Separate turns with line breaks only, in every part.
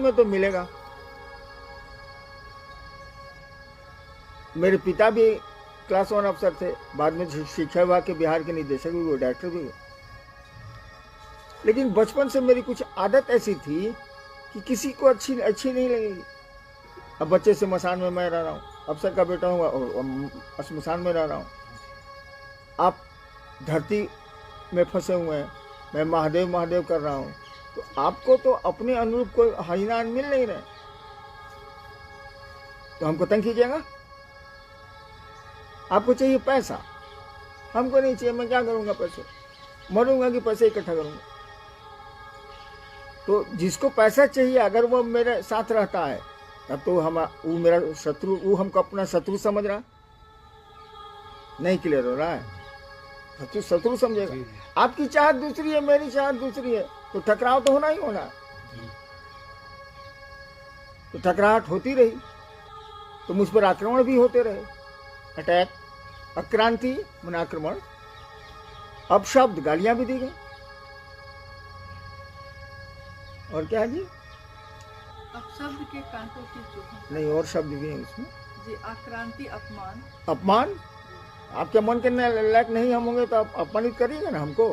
में तो मिलेगा। मेरे पिता भी क्लास 1 अफसर थे, बाद में शिक्षा विभाग के बिहार के निदेशक भी हुए, डायरेक्टर भी हुए। लेकिन बचपन से मेरी कुछ आदत ऐसी थी कि किसी को अच्छी नहीं लगेगी। अब बच्चे से मसान में मैं रह रहा हूँ, अफसर का बेटा हूँ और शमशान में रह रहा हूँ। आप धरती में फंसे हुए हैं, मैं महादेव महादेव कर रहा हूँ, तो आपको तो अपने अनुरूप कोई हरिनाम मिल नहीं रहे, तो हमको तंग कीजिएगा। आपको चाहिए पैसा, हमको नहीं चाहिए। मैं क्या करूँगा पैसे, मरूंगा कि पैसे इकट्ठा करूँगा। तो जिसको पैसा चाहिए अगर वो मेरे साथ रहता है तब तो वो मेरा शत्रु, वो हमको अपना शत्रु समझ रहा नहीं। क्लियर हो रहा है? शत्रु समझेगा। आपकी चाहत दूसरी है, मेरी चाहत दूसरी है, तो टकराव तो होना ही होना। तो टकराहट होती रही तो मुझ पर आक्रमण भी होते रहे। अटैक, आक्रांति मन आक्रमण, अपशब्द, गालियां भी दी गई। और क्या है जी?
अपशब्द के कांटों की चुभ
नहीं, और शब्द भी हैं उसमें
जी। आक्रांति, अपमान।
अपमान, आपके मन के लायक नहीं हम होंगे तो आप अपमानित करिएगा ना हमको।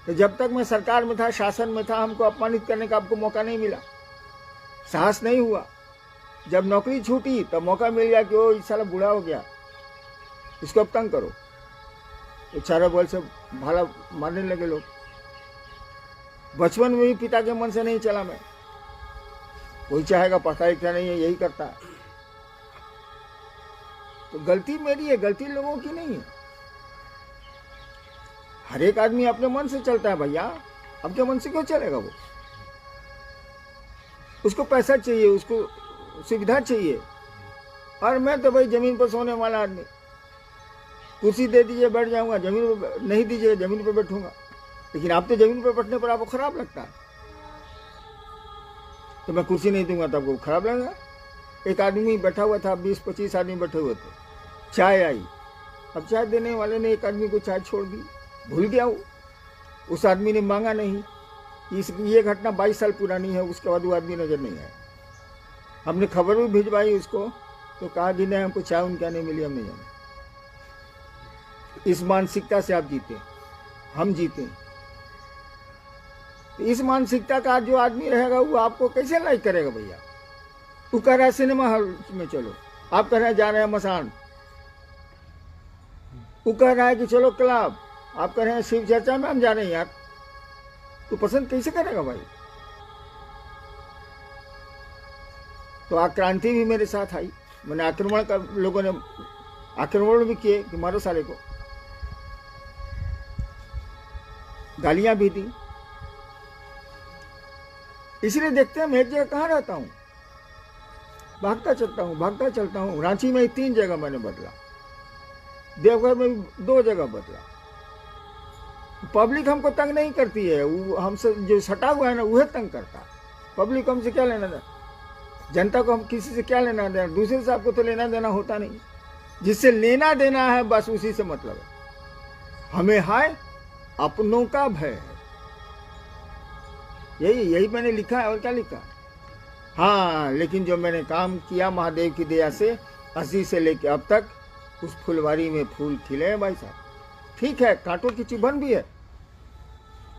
तो जब तक मैं सरकार में था, शासन में था, हमको अपमानित करने का आपको मौका नहीं मिला, साहस नहीं हुआ। जब नौकरी छूटी तब मौका मिल गया कि वो इस साला बूढ़ा हो गया, इसको अब तंग करो। तो चारों बल से भाला मारने लगे लोग। बचपन में भी पिता के मन से नहीं चला मैं। कोई चाहेगा पढ़ता लिखता नहीं है, यही करता है। तो गलती मेरी है, गलती लोगों की नहीं है। हर एक आदमी अपने मन से चलता है भैया, आपके मन से क्यों चलेगा? वो उसको पैसा चाहिए, उसको सुविधा चाहिए। और मैं तो भाई जमीन पर सोने वाला आदमी, कुर्सी दे दीजिए बैठ जाऊंगा, जमीन पर नहीं दीजिए जमीन पर बैठूंगा। लेकिन आप तो जमीन पर बैठने पर आपको खराब लगता है, तो मैं कुर्सी नहीं दूंगा तो आपको खराब लगेगा। एक आदमी बैठा हुआ था, 20-25 आदमी बैठे हुए थे, चाय आई। अब चाय देने वाले ने एक आदमी को चाय छोड़ दी, भूल गया वो, उस आदमी ने मांगा नहीं। ये घटना 22 साल पुरानी है। उसके बाद वो आदमी नजर नहीं आया। हमने खबर भी भिजवाई उसको, तो कहा कि नहीं हमको चाय उनका नहीं मिली, हम नहीं जाने। इस मानसिकता से आप जीते, हम जीते। तो इस मानसिकता का जो आदमी रहेगा वो आपको कैसे लाइक करेगा भैया? वो कह रहा है सिनेमा हॉल में चलो, आप कह रहे हैं जा रहे हैं मसान। वो कह रहा है कि चलो क्लब, आप कह रहे हैं शिव चर्चा में हम जा रहे हैं। यार तो पसंद कैसे करेगा भाई? तो आक्रांति भी मेरे साथ आई। मैंने आक्रमण का, लोगों ने आक्रमण भी किए कि मारो सारे को, गालियां भी दी। इसलिए देखते हैं मैं एक जगह कहाँ रहता हूँ, भागता चलता हूँ। रांची में 3 जगह मैंने बदला, देवघर में 2 जगह बदला। पब्लिक हमको तंग नहीं करती है, वो हमसे जो सटा हुआ है ना वह तंग करता है। पब्लिक को हमसे क्या लेना देना, जनता को हम किसी से क्या लेना देना? दूसरे से आपको तो लेना देना होता नहीं। जिससे लेना देना है बस उसी से मतलब है। हमें है अपनों का भय है, यही मैंने लिखा है। और क्या लिखा? हाँ, लेकिन जो मैंने काम किया महादेव की दया से 80 से लेकर अब तक, उस फुलवारी में फूल खिले हैं भाई साहब। ठीक है, कांटों की चुभन भी है,